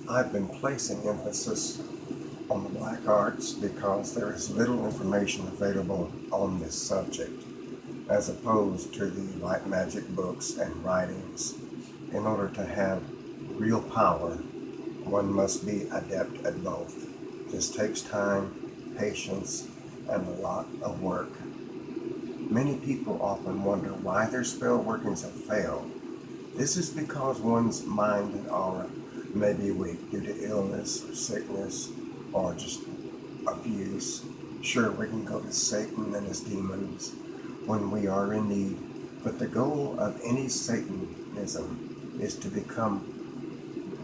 I've been placing emphasis on the black arts because there is little information available on this subject, as opposed to the BlackMagick books and writings. In order to have real power, one must be adept at both. This takes time, patience, and a lot of work. Many people often wonder why their spell workings have failed. This is because one's mind and aura may be weak due to illness or sickness or just abuse. Sure, we can go to Satan and his demons when we are in need, but the goal of any Satanism is to become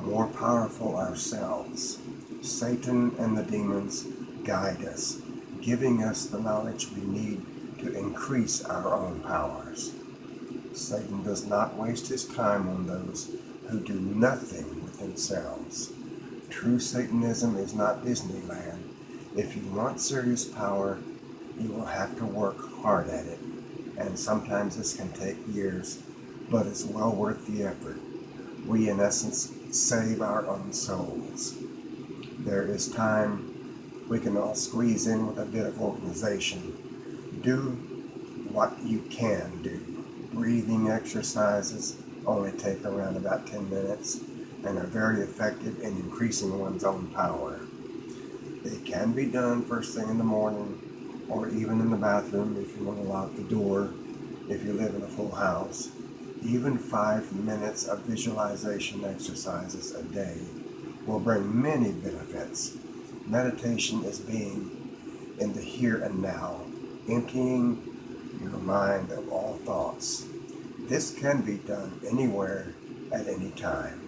more powerful ourselves. Satan and the demons guide us, giving us the knowledge we need to increase our own powers. Satan does not waste his time on those who do nothing with themselves. True Satanism is not Disneyland. If you want serious power, you will have to work hard at it, and sometimes this can take years, but it's well worth the effort. We, in essence, save our own souls. There is time we can all squeeze in with a bit of organization. Do what you can do. Breathing exercises only take around about 10 minutes and are very effective in increasing one's own power. They can be done first thing in the morning or even in the bathroom if you want to lock the door, if you live in a full house. Even 5 minutes of visualization exercises a day will bring many benefits. Meditation is being in the here and now, emptying your mind of all thoughts. This can be done anywhere at any time.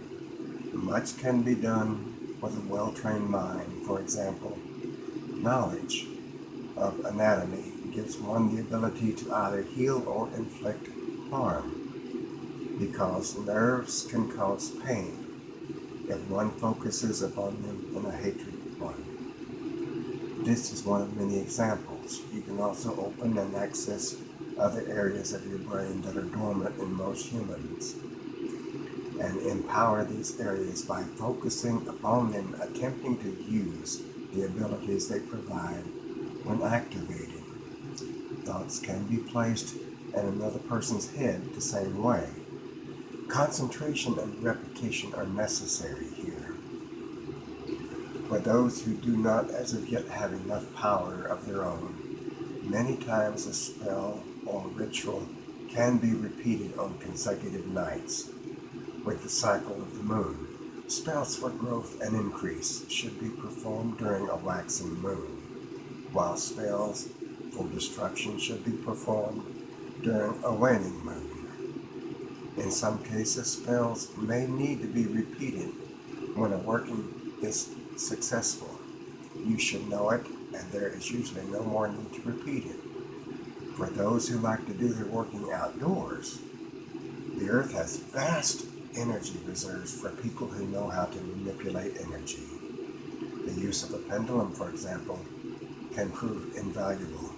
Much can be done with a well-trained mind. For example, knowledge of anatomy gives one the ability to either heal or inflict harm, because nerves can cause pain if one focuses upon them in a hatred one. This is one of many examples. You can also open and access other areas of your brain that are dormant in most humans, and empower these areas by focusing upon them, attempting to use the abilities they provide when activated. Thoughts can be placed in another person's head the same way. Concentration and repetition are necessary here. For those who do not as of yet have enough power of their own, many times a spell or ritual can be repeated on consecutive nights with the cycle of the moon. Spells for growth and increase should be performed during a waxing moon, while spells for destruction should be performed during a waning moon. In some cases, spells may need to be repeated when a working is successful. You should know it, and there is usually no more need to repeat it. For those who like to do their working outdoors, the earth has vast energy reserves for people who know how to manipulate energy. The use of a pendulum, for example, can prove invaluable.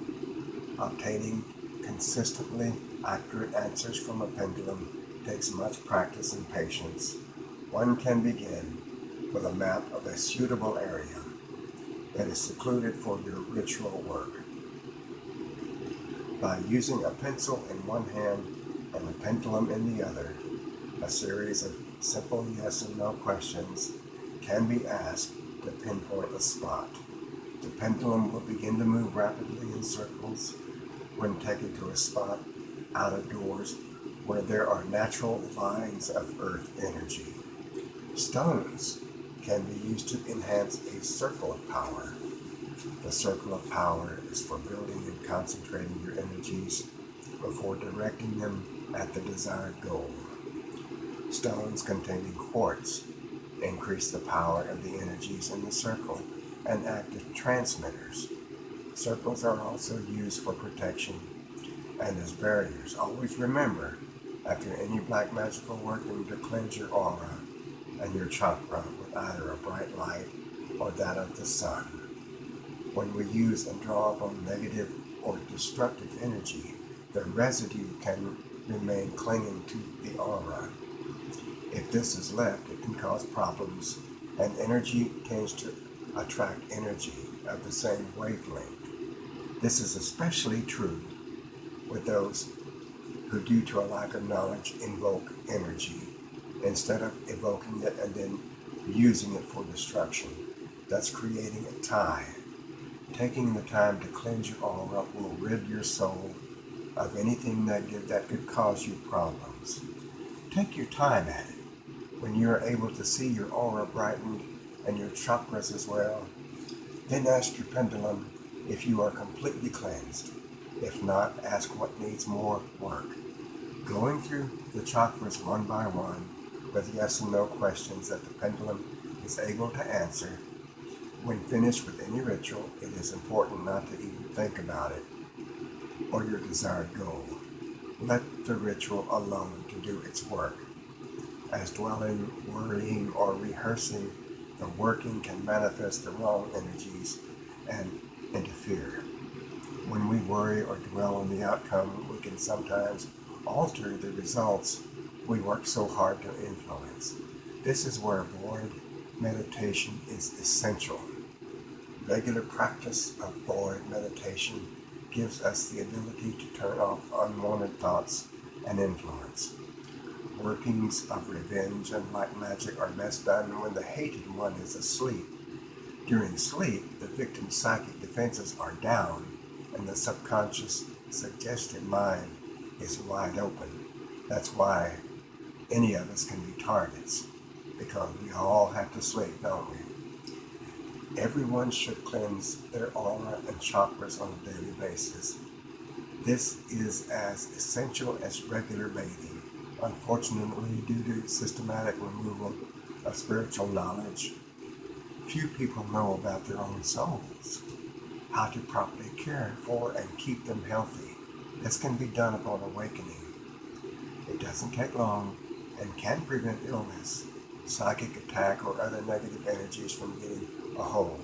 Obtaining consistently accurate answers from a pendulum takes much practice and patience. One can begin with a map of a suitable area that is secluded for your ritual work. By using a pencil in one hand and a pendulum in the other, a series of simple yes and no questions can be asked to pinpoint a spot. The pendulum will begin to move rapidly in circles when taken to a spot out of doors where there are natural lines of earth energy. Stones can be used to enhance a circle of power. The circle of power is for building and concentrating your energies before directing them at the desired goal. Stones containing quartz increase the power of the energies in the circle and act as transmitters. Circles are also used for protection and as barriers. Always remember, after any black magical working, to cleanse your aura and your chakra with either a bright light or that of the sun. When we use and draw upon negative or destructive energy, the residue can remain clinging to the aura. If this is left, it can cause problems and energy tends to attract energy of the same wavelength. This is especially true with those who, due to a lack of knowledge, invoke energy instead of evoking it and then using it for destruction. That's creating a tie. Taking the time to cleanse your aura will rid your soul of anything negative that could cause you problems. Take your time at it. When you are able to see your aura brightened and your chakras as well, then ask your pendulum if you are completely cleansed. If not, ask what needs more work. Going through the chakras one by one with yes and no questions that the pendulum is able to answer. When finished with any ritual, it is important not to even think about it or your desired goal. Let the ritual alone to do its work. As dwelling, worrying, or rehearsing the working can manifest the wrong energies and interfere. When we worry or dwell on the outcome, we can sometimes alter the results we work so hard to influence. This is where void meditation is essential. Regular practice of void meditation gives us the ability to turn off unwanted thoughts and influence. Workings of revenge and BlackMagick are best done when the hated one is asleep. During sleep, the victim's psychic defenses are down and the subconscious suggested mind is wide open. That's why any of us can be targets, because we all have to sleep, don't we? Everyone should cleanse their aura and chakras on a daily basis. This is as essential as regular bathing. Unfortunately, due to systematic removal of spiritual knowledge, few people know about their own souls, how to properly care for and keep them healthy. This can be done upon awakening. It doesn't take long and can prevent illness, psychic attack, or other negative energies from getting a hold.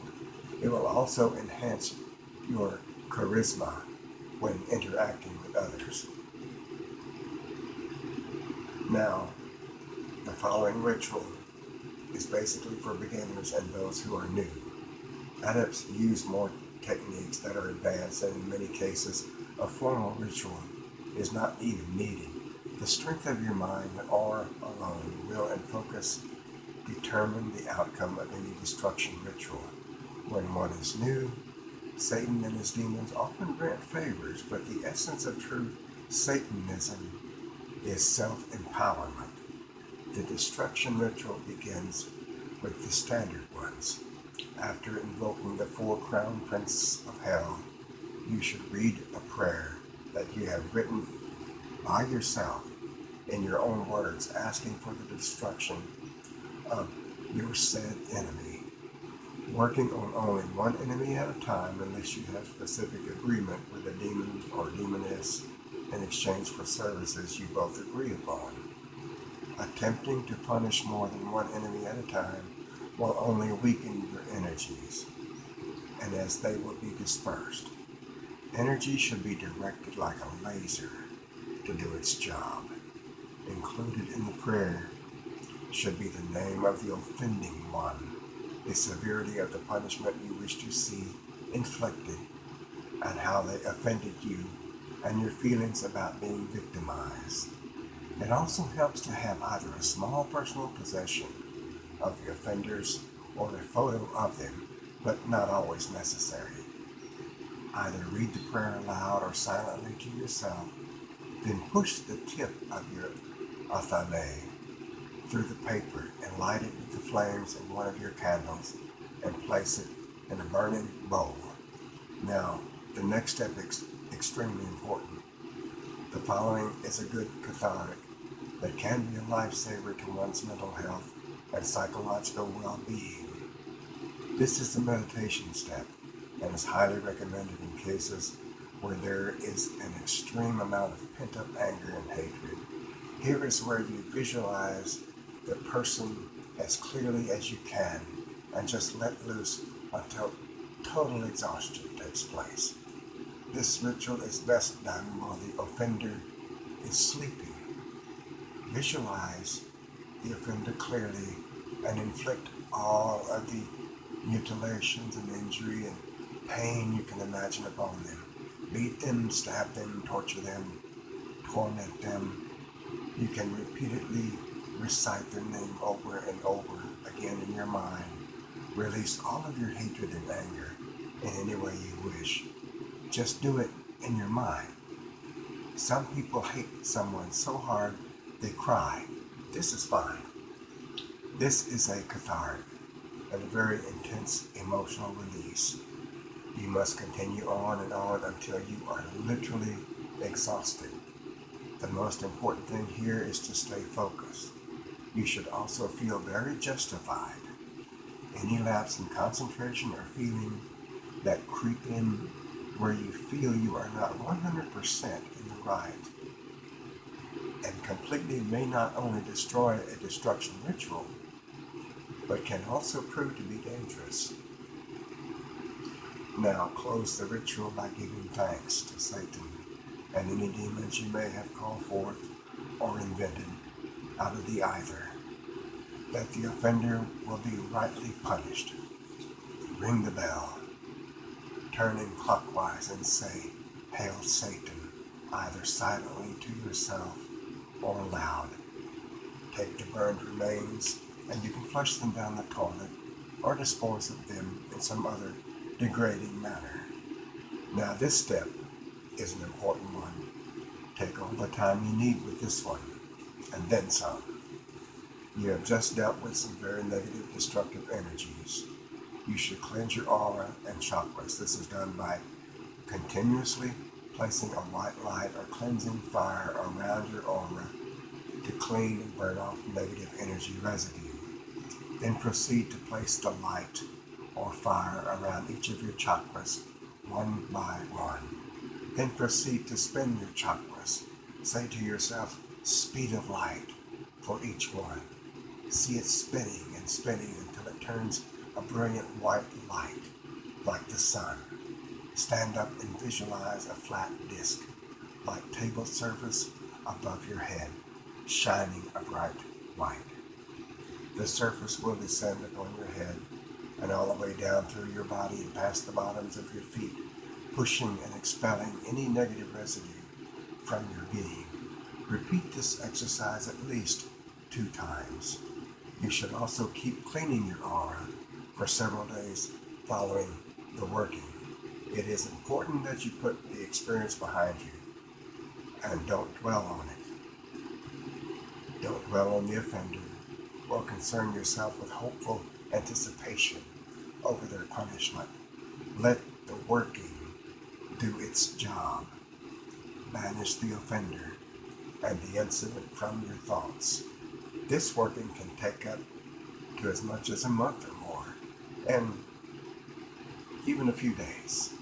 It will also enhance your charisma when interacting with others. Now, the following ritual is basically for beginners and those who are new. Adepts use more techniques that are advanced, and in many cases, a formal ritual is not even needed. The strength of your mind and aura alone will and focus determine the outcome of any destruction ritual. When one is new, Satan and his demons often grant favors, but the essence of true Satanism is self-empowerment. The destruction ritual begins with the standard ones. After invoking the 4 crown princes of hell, you should read a prayer that you have written by yourself in your own words, asking for the destruction of your said enemy. Working on only one enemy at a time unless you have specific agreement with a demon or demoness in exchange for services you both agree upon. Attempting to punish more than one enemy at a time will only weaken your energies, and as they will be dispersed. Energy should be directed like a laser to do its job. Included in the prayer should be the name of the offending one, the severity of the punishment you wish to see inflicted, and how they offended you, and your feelings about being victimized. It also helps to have either a small personal possession of the offenders or a photo of them, but not always necessary. Either read the prayer aloud or silently to yourself, then push the tip of your athame through the paper and light it with the flames of one of your candles and place it in a burning bowl. Now, the next step is extremely important. The following is a good cathartic that can be a lifesaver to one's mental health and psychological well-being. This is the meditation step and is highly recommended in cases where there is an extreme amount of pent-up anger and hatred. Here is where you visualize the person as clearly as you can and just let loose until total exhaustion takes place. This ritual is best done while the offender is sleeping. Visualize the offender clearly and inflict all of the mutilations and injury and pain you can imagine upon them. Beat them, stab them, torture them, torment them. You can repeatedly recite their name over and over again in your mind. Release all of your hatred and anger in any way you wish. Just do it in your mind. Some people hate someone so hard they cry. This is fine. This is a cathartic and a very intense emotional release. You must continue on and on until you are literally exhausted. The most important thing here is to stay focused. You should also feel very justified. Any lapse in concentration or feeling that creep in where you feel you are not 100% in the right and completely may not only destroy a destruction ritual, but can also prove to be dangerous. Now close the ritual by giving thanks to Satan and any demons you may have called forth or invented out of the either, that the offender will be rightly punished. Ring the bell, turn in clockwise and say, "Hail Satan," either silently to yourself or aloud. Take the burned remains and you can flush them down the toilet or dispose of them in some other degrading manner. Now this step is an important one. Take all the time you need with this one, and then some. You have just dealt with some very negative, destructive energies. You should cleanse your aura and chakras. This is done by continuously placing a white light or cleansing fire around your aura to clean and burn off negative energy residue. Then proceed to place the light or fire around each of your chakras one by one. Then proceed to spin your chakras. Say to yourself, "Speed of light" for each one. See it spinning and spinning until it turns a brilliant white light like the sun. Stand up and visualize a flat disc like table surface above your head, shining a bright white. The surface will descend upon your head and all the way down through your body and past the bottoms of your feet, pushing and expelling any negative residue from your being. Repeat this exercise at least 2 times. You should also keep cleaning your aura for several days following the working. It is important that you put the experience behind you and don't dwell on it. Don't dwell on the offender or concern yourself with hopeful anticipation over their punishment. Let the working do its job. Banish the offender and the incident from your thoughts. This working can take up to as much as a month or more, and even a few days.